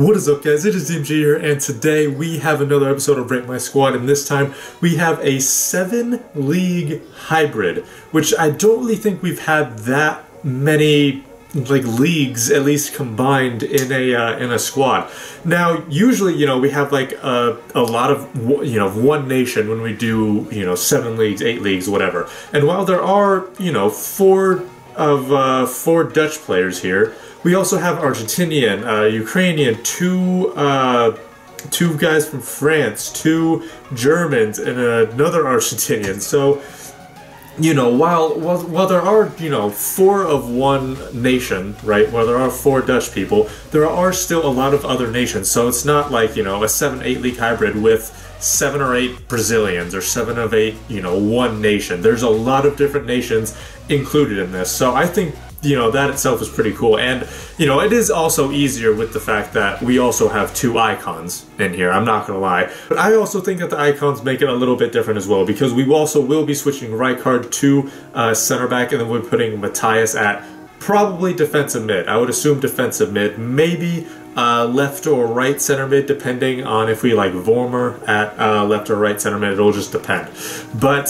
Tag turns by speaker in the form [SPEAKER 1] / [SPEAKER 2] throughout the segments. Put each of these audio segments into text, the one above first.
[SPEAKER 1] What is up, guys? It is DMG here, and today we have another episode of Rate My Squad, and this time we have a 7-league hybrid, which I don't really think we've had that many leagues, at least combined in a squad. Now, usually, we have a lot of one nation when we do 7 leagues, 8 leagues, whatever. And while there are four Dutch players here, we also have Argentinian, Ukrainian, two guys from France, 2 Germans, and another Argentinian. So, while there are, 4 of one nation, right, while there are 4 Dutch people, there are still a lot of other nations. So it's not like, a 7-8 league hybrid with 7 or 8 Brazilians or 7 of 8, one nation. There's a lot of different nations included in this. So I think that itself is pretty cool, and it is also easier with the fact that we also have 2 icons in here, I'm not gonna lie. But I also think that the icons make it a little bit different as well, because we also will be switching Rijkaard to center back, and then we're putting Matthias at probably defensive mid. I would assume defensive mid, maybe left or right center mid, depending on if we like Vormer at left or right center mid. It'll just depend. But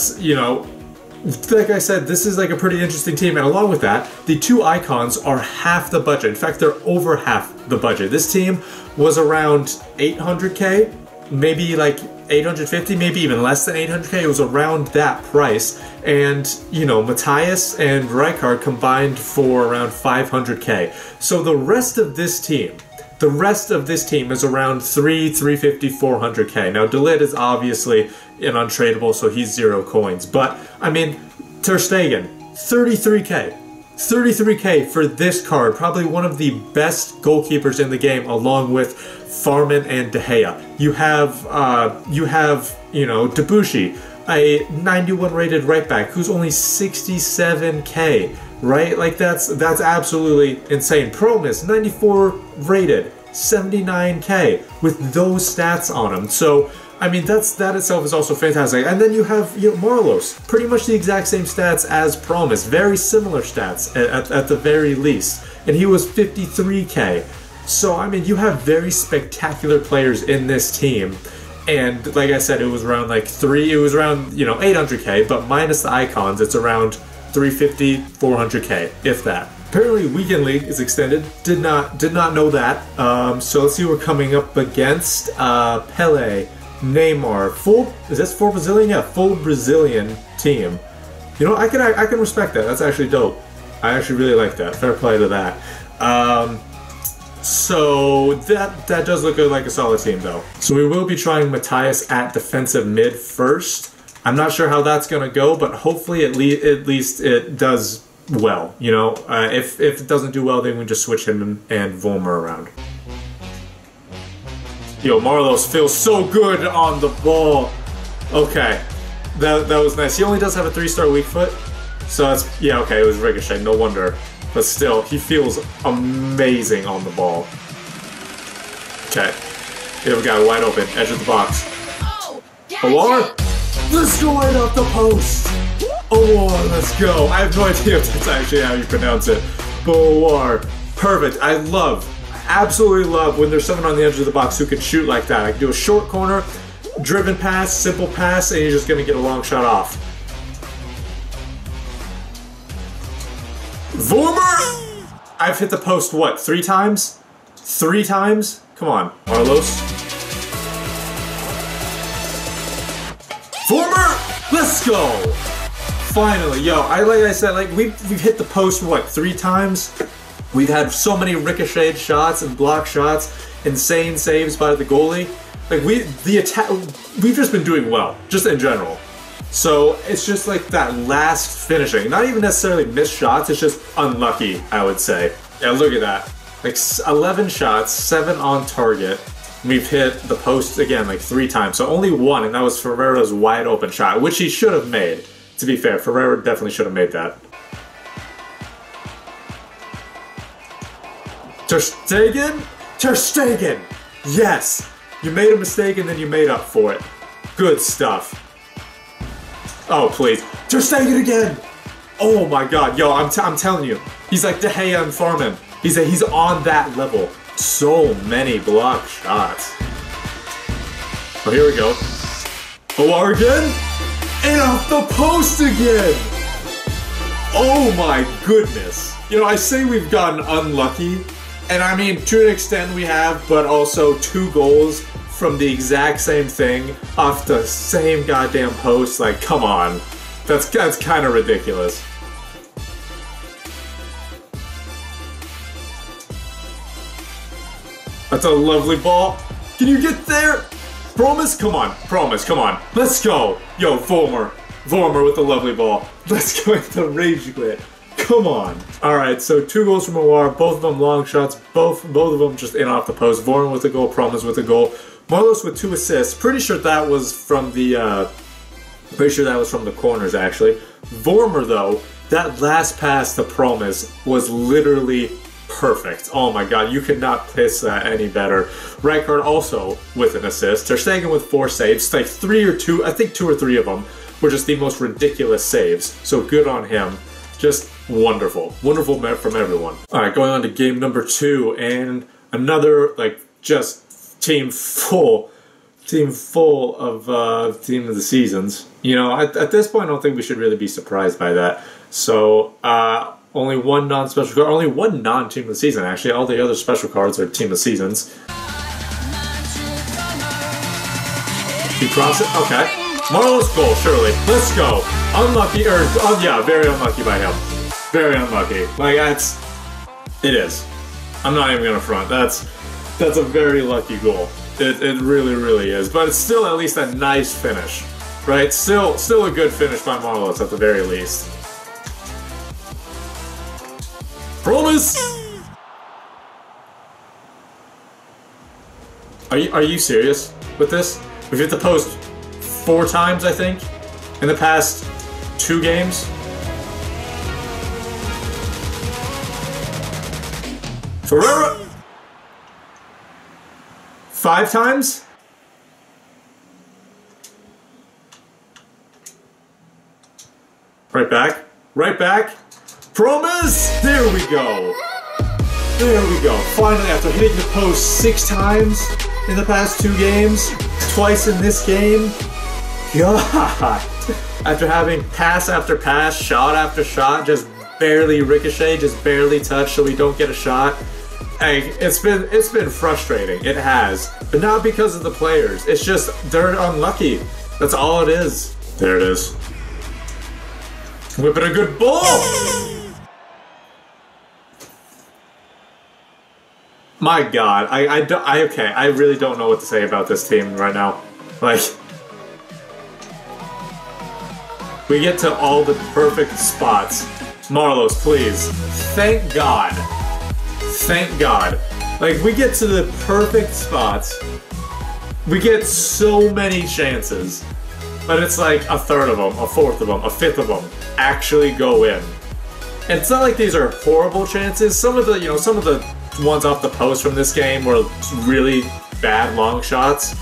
[SPEAKER 1] like I said, this is like a pretty interesting team, and along with that, the 2 icons are half the budget. In fact, they're over half the budget. This team was around 800k, maybe like 850, maybe even less than 800k. It was around that price, and Matthias and Rijkaard combined for around 500k. So the rest of this team is around 350, 400k. Now, De Ligt is obviously an untradeable, so he's 0 coins. But, I mean, Ter Stegen, 33k. 33k for this card. Probably one of the best goalkeepers in the game, along with Farman and De Gea. You have Debuchy, a 91 rated right back, who's only 67k. Right? Like, that's absolutely insane. Promise, 94 rated, 79k, with those stats on him. So, I mean, that itself is also fantastic. And then you have Marlos, pretty much the exact same stats as Promise, very similar stats at the very least. And he was 53k. So, I mean, you have very spectacular players in this team. And like I said, it was around 800k, but minus the icons, it's around 350, 400k, if that. Apparently, Weekend League is extended. Did not know that. So let's see what we're coming up against. Pele, Neymar, is this full Brazilian? Yeah, full Brazilian team. I can respect that. That's actually dope. I actually really like that. Fair play to that. So that does look like a solid team, though. So we will be trying Matthias at defensive mid first. I'm not sure how that's going to go, but hopefully at least it does well. If it doesn't do well, then we just switch him and Vormer around. Yo, Marlos feels so good on the ball. Okay, that was nice. He only does have a 3-star weak foot, so that's, yeah, okay, it was ricochet, no wonder. But still, he feels amazing on the ball. Okay, here we go, wide open, edge of the box. Alar? Let's go right off the post! Alar, let's go. I have no idea if that's actually how you pronounce it. But Alar, perfect. I absolutely love when there's someone on the edge of the box who can shoot like that. I can do a short corner, driven pass, simple pass, and you're just gonna get a long shot off. Vormer! I've hit the post, what, 3 times? 3 times? Come on, Marlos. Vormer! Let's go! Finally, yo, like I said, we've hit the post, what, 3 times? We've had so many ricocheted shots and block shots, insane saves by the goalie. We've just been doing well, just in general. So it's just like that last finishing. Not even necessarily missed shots, it's just unlucky, I would say. Yeah, look at that. 11 shots, 7 on target. We've hit the post again 3 times. So only 1, and that was Ferreira's wide open shot, which he should have made. To be fair, Ferreira definitely should have made that. Ter Stegen? Ter Stegen! Yes! You made a mistake and then you made up for it. Good stuff. Oh, please. Ter Stegen again! Oh my god, yo, I'm telling you. He's like De Gea and Farman. He's on that level. So many block shots. Oh, here we go. OR again? And off the post again! Oh my goodness. You know, I say we've gotten unlucky, and I mean, to an extent we have, but also 2 goals from the exact same thing off the same goddamn post. Like, come on. That's kind of ridiculous. That's a lovely ball. Can you get there? Promise? Come on. Promise. Come on. Let's go. Yo, Vormer. Vormer with the lovely ball. Let's go with the rage quit. Come on. Alright, so 2 goals from OR, both of them long shots, both of them just in off the post. Vormer with a goal, Promise with a goal. Marlos with 2 assists. Pretty sure that was from the corners, actually. Vormer, though, that last pass to Promise was literally perfect. Oh my god, you could not piss that any better. Rijkaard also with an assist. Ter Stegen with 4 saves. Like 3 or 2, I think 2 or 3 of them were just the most ridiculous saves. So good on him. Just wonderful. Wonderful from everyone. Alright, going on to game number 2, and another, like, just team full of team of the seasons. You know, at this point, I don't think we should really be surprised by that. So, only one non-special card, only one non-team of the season, actually. All the other special cards are team of seasons. He crossed it? Okay. Marlos goal, surely. Let's go. Unlucky, or, yeah, very unlucky by him. Very unlucky. Like, it is. I'm not even gonna front. That's a very lucky goal. It really, really is. But it's still at least a nice finish, right? Still a good finish by Marlos at the very least. Promise! Are you serious with this? We've hit the post 4 times, I think, in the past 2 games. Ferreira! 5 times? Right back. Right back. Promise! There we go. There we go. Finally, after hitting the post 6 times in the past 2 games, twice in this game, God! After having pass after pass, shot after shot, just barely ricochet, just barely touch so we don't get a shot. Hey, it's been frustrating. It has. But not because of the players. It's just they're unlucky. That's all it is. There it is. Whipping a good ball! My god, okay, I really don't know what to say about this team right now. Like, we get to all the perfect spots. Marlos, please. Thank God. Thank God. Like, we get to the perfect spots. We get so many chances. But it's like a third of them, a fourth of them, a fifth of them actually go in. And it's not like these are horrible chances. Some of the ones off the post from this game were really bad long shots.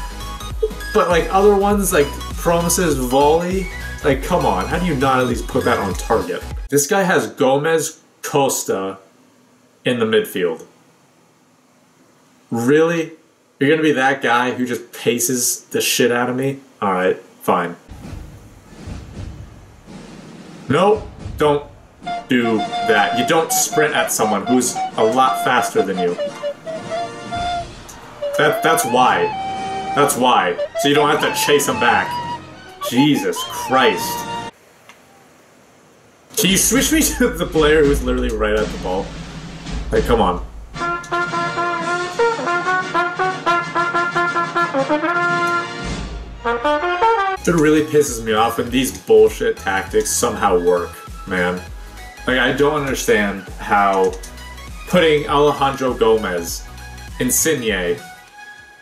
[SPEAKER 1] But like other ones, like Promise's volley, like come on, how do you not at least put that on target? This guy has Gomez, Costa in the midfield. Really? You're gonna be that guy who just paces the shit out of me? Alright, fine. No, don't do that. You don't sprint at someone who's a lot faster than you. That's why. That's why. So you don't have to chase him back. Jesus Christ. Can you switch me to the player who's literally right at the ball? Like, come on. It really pisses me off when these bullshit tactics somehow work, man. Like, I don't understand how putting Alejandro Gomez, Insigne,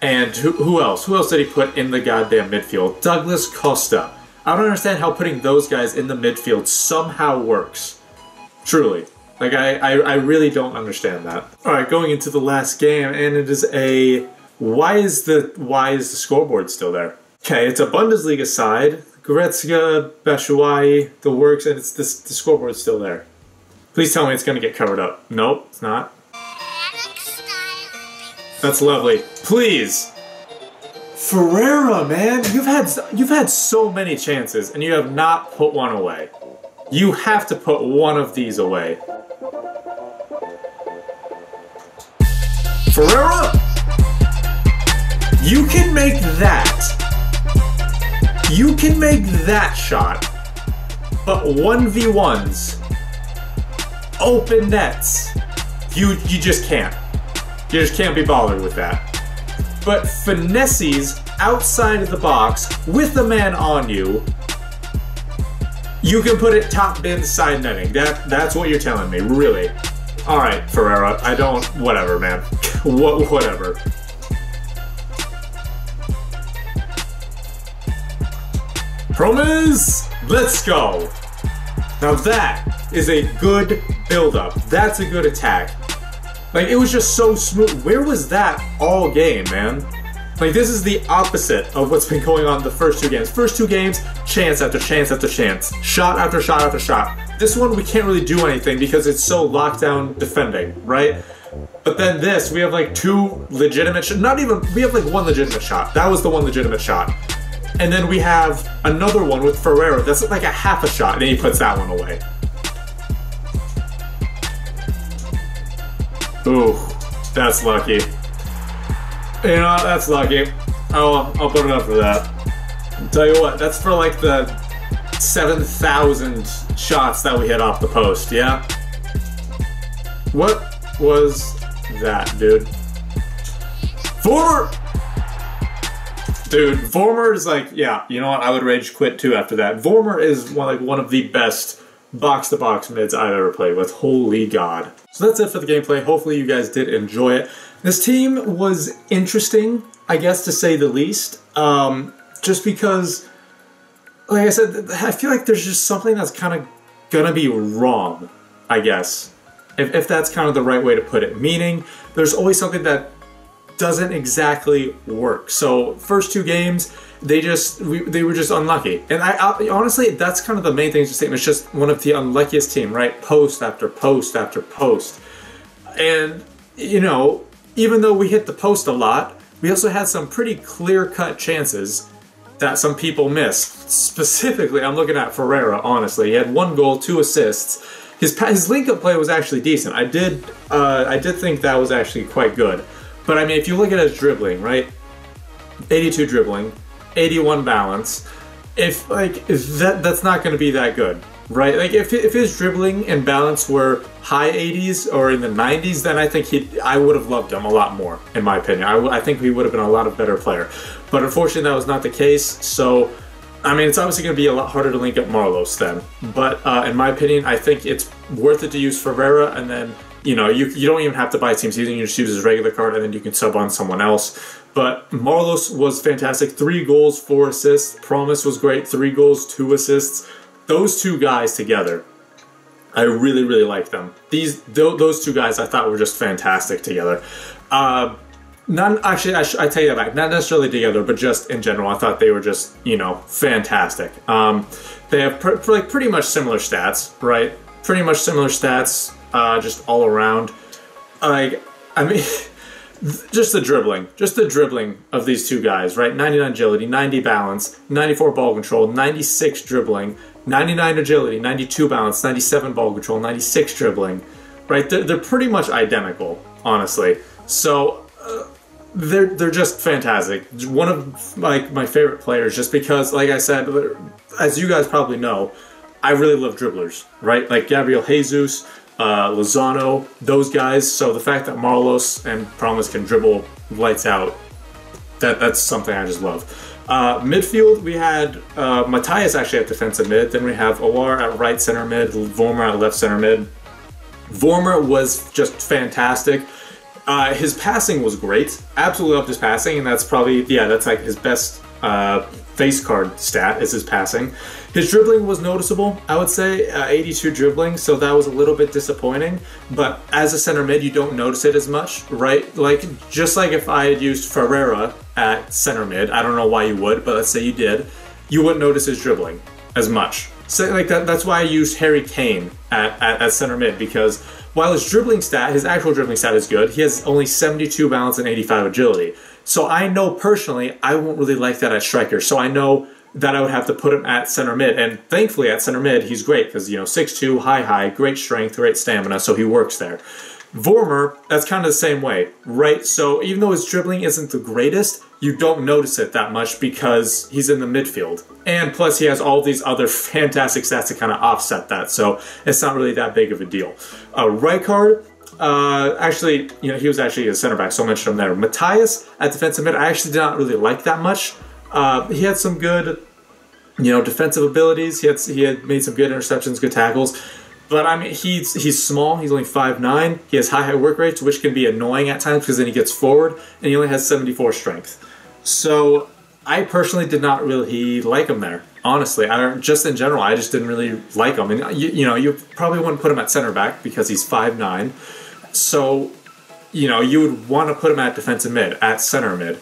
[SPEAKER 1] and who else? Who else did he put in the goddamn midfield? Douglas Costa. I don't understand how putting those guys in the midfield somehow works. Truly. Like, I really don't understand that. Alright, going into the last game, and it is a... Why is the scoreboard still there? Okay, it's a Bundesliga side. Goretzka, Batshuayi, the works, and it's the scoreboard's still there. Please tell me it's gonna get covered up. Nope, it's not. That's lovely. Please. Ferreira, man, you've had so many chances and you have not put one away. You have to put one of these away. Ferreira, you can make that. You can make that shot. But 1v1s, open nets, you just can't. You just can't be bothered with that. But finesses outside of the box with the man on you, you can put it top bin side netting. That's what you're telling me, really. All right, Ferreira, I don't, whatever, man. Whatever. Promise, let's go. Now that is a good build-up. That's a good attack. Like, it was just so smooth. Where was that all game, man? Like, this is the opposite of what's been going on the first two games. First two games, chance after chance after chance. Shot after shot after shot. This one, we can't really do anything because it's so lockdown defending, right? But then this, we have like two legitimate shots. Not even, we have like one legitimate shot. That was the one legitimate shot. And then we have another one with Ferreira that's like a half a shot, and then he puts that one away. Ooh, that's lucky. You know, that's lucky. I'll put it up for that. I'll tell you what, that's for like the 7,000 shots that we hit off the post, yeah? What was that, dude? Dude, Vormer is like, yeah, you know what, I would rage quit too after that. Vormer is one of the best box-to-box mids I've ever played with. Holy God. So that's it for the gameplay. Hopefully you guys did enjoy it. This team was interesting, I guess, to say the least. Just because, like I said, I feel like there's just something that's kind of gonna be wrong, I guess. If that's kind of the right way to put it. Meaning, there's always something that doesn't exactly work. So first two games, they were just unlucky. And I honestly, that's kind of the main thing to say. It's just one of the unluckiest team, right? Post after post after post. And, you know, even though we hit the post a lot, we also had some pretty clear-cut chances that some people missed. Specifically, I'm looking at Ferreira, honestly. He had 1 goal, 2 assists. His link-up play was actually decent. I did think that was actually quite good. But I mean, if you look at his dribbling, right? 82 dribbling, 81 balance. If that's not going to be that good, right? Like if his dribbling and balance were high 80s or in the 90s, then I think I would have loved him a lot more, in my opinion. I think he would have been a lot of better player. But unfortunately, that was not the case. So, I mean, it's obviously going to be a lot harder to link up Marlos then. But in my opinion, I think it's worth it to use Ferreira, and then, you know, you don't even have to buy team season. You just use his regular card, and then you can sub on someone else. But Marlos was fantastic. 3 goals, 4 assists. Promise was great. 3 goals, 2 assists. Those two guys together, I really, really like them. Those two guys I thought were just fantastic together. Actually, I take that back. Not necessarily together, but just in general. I thought they were just, you know, fantastic. They have pretty much similar stats, right? Pretty much similar stats, just all around. Like, I mean, just the dribbling of these two guys, right? 99 agility, 90 balance, 94 ball control, 96 dribbling, 99 agility, 92 balance, 97 ball control, 96 dribbling, right? They're pretty much identical, honestly. So they're just fantastic. One of my favorite players, just because, like I said, as you guys probably know, I really love dribblers, right? Like Gabriel Jesus, Lozano, those guys. So the fact that Marlos and Promise can dribble lights out, that's something I just love. Midfield, we had Matthias actually at defensive mid. Then we have Awar at right center mid, Vormer at left center mid. Vormer was just fantastic. His passing was great. Absolutely loved his passing, and that's probably, yeah, that's like his best face card stat is his passing. His dribbling was noticeable, I would say, 82 dribbling, so that was a little bit disappointing. But as a center mid, you don't notice it as much, right? Like, just like if I had used Ferreira at center mid, I don't know why you would, but let's say you did, you wouldn't notice his dribbling as much. So like that's why I used Harry Kane at center mid, because while his dribbling stat, his actual dribbling stat is good, he has only 72 balance and 85 agility. So I know personally I won't really like that at striker. So I know that I would have to put him at center mid, and thankfully at center mid he's great because, you know, 6'2", high, great strength, great stamina, so he works there. Vormer, that's kind of the same way, right? So even though his dribbling isn't the greatest, you don't notice it that much because he's in the midfield. And plus he has all these other fantastic stats to kind of offset that, so it's not really that big of a deal. Rijkaard, actually, you know, he was actually a center back, so I mentioned him there. Matthias at defensive mid, I actually did not really like that much. He had some good, you know, defensive abilities. He had made some good interceptions, good tackles. But I mean, he's small. He's only 5'9". He has high work rates, which can be annoying at times because then he gets forward, and he only has 74 strength. So I personally did not really like him there. Honestly, just in general, I just didn't really like him. And you know, you probably wouldn't put him at center back because he's 5'9". So, you know, you would want to put him at defensive mid, at center mid.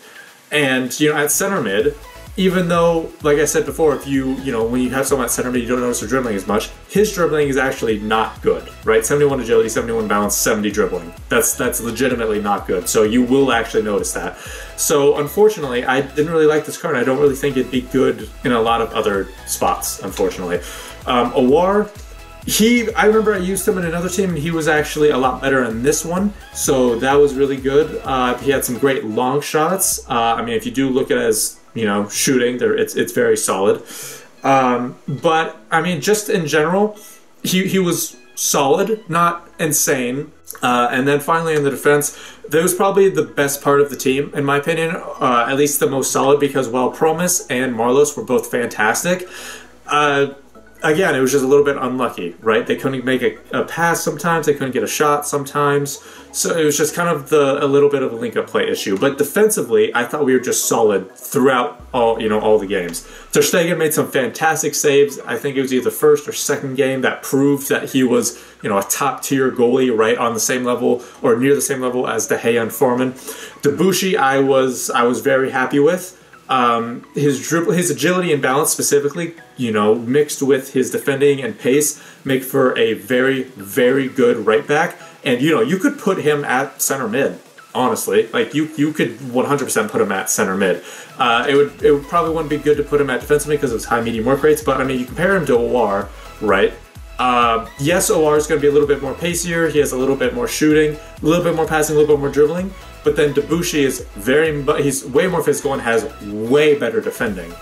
[SPEAKER 1] And, you know, at center mid, even though, like I said before, if you know, when you have someone at center mid, you don't notice their dribbling as much, his dribbling is actually not good, right? 71 agility, 71 balance, 70 dribbling. That's legitimately not good. So you will actually notice that. So unfortunately, I didn't really like this card. I don't really think it'd be good in a lot of other spots, unfortunately. Awar, I remember I used him in another team, and he was actually a lot better in this one, so that was really good. He had some great long shots. I mean, if you do look at it as, you know, shooting, it's very solid. But I mean, just in general, he was solid, not insane. And then finally in the defense, that was probably the best part of the team, in my opinion, at least the most solid, because while Promise and Marlos were both fantastic, again, it was just a little bit unlucky, right? They couldn't make a pass sometimes, they couldn't get a shot sometimes, so it was just kind of a little bit of a link-up play issue. But defensively, I thought we were just solid throughout all the games. Ter Stegen made some fantastic saves. I think it was either the first or second game that proved that he was, you know, a top-tier goalie, right, on the same level or near the same level as De Gea and Foreman. Debuchy, I was very happy with. His agility and balance specifically, you know, mixed with his defending and pace, make for a very, very good right back. And, you know, you could put him at center mid, honestly. Like, you could 100% put him at center mid. It would probably wouldn't be good to put him at defensive mid because of his high medium work rates, but, I mean, you compare him to Awar, right? Yes, Awar is going to be a little bit more pacier, he has a little bit more shooting, a little bit more passing, a little bit more dribbling, but then Debuchy is he's way more physical and has way better defending,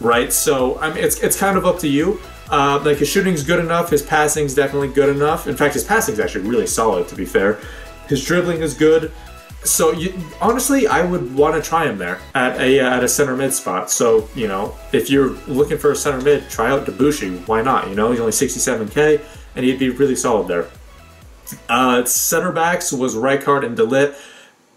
[SPEAKER 1] right? So, I mean, it's kind of up to you. Like, his shooting's good enough, his passing's definitely good enough. In fact, his passing's actually really solid, to be fair. His dribbling is good. So, honestly, I would want to try him there at a center mid spot. So, you know, if you're looking for a center mid, try out Debuchy. Why not? You know, he's only 67k, and he'd be really solid there. Center backs was Rijkaard and De Ligt.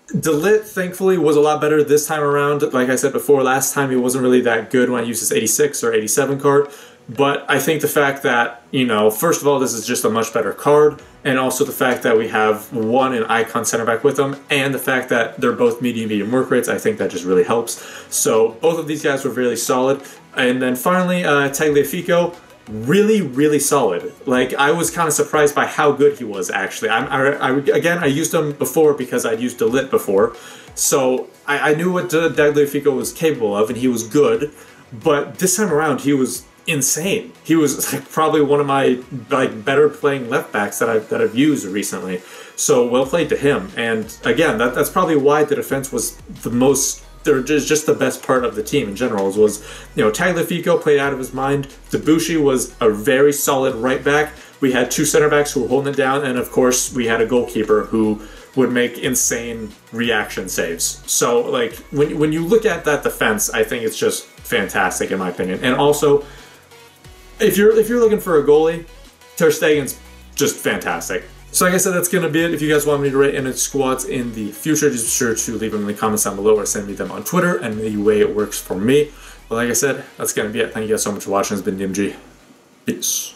[SPEAKER 1] De Ligt, thankfully, was a lot better this time around. Like I said before, last time he wasn't really that good when I used his 86 or 87 card. But I think the fact that, you know, first of all, this is just a much better card, and also the fact that we have an icon center back with them, and the fact that they're both medium work rates, I think that just really helps. So both of these guys were really solid. And then finally, Tagliafico, really, really solid. Like, I was kind of surprised by how good he was, actually. Again, I used him before because I'd used De Ligt before, so I knew what Tagliafico was capable of, and he was good. But this time around, he was insane. He was like probably one of my better playing left backs that I've used recently. So well played to him. And again, that's probably why the defense was just the best part of the team in general. Was, you know, Tagliafico played out of his mind. Debuchy was a very solid right back. We had two center backs who were holding it down, and of course we had a goalkeeper who would make insane reaction saves. So like when you look at that defense, I think it's just fantastic in my opinion. And also, if you're looking for a goalie, Ter Stegen's just fantastic. So like I said, that's going to be it. If you guys want me to rate any squads in the future, just be sure to leave them in the comments down below or send me them on Twitter and the way it works for me. But like I said, that's going to be it. Thank you guys so much for watching. It's been DMG. Peace.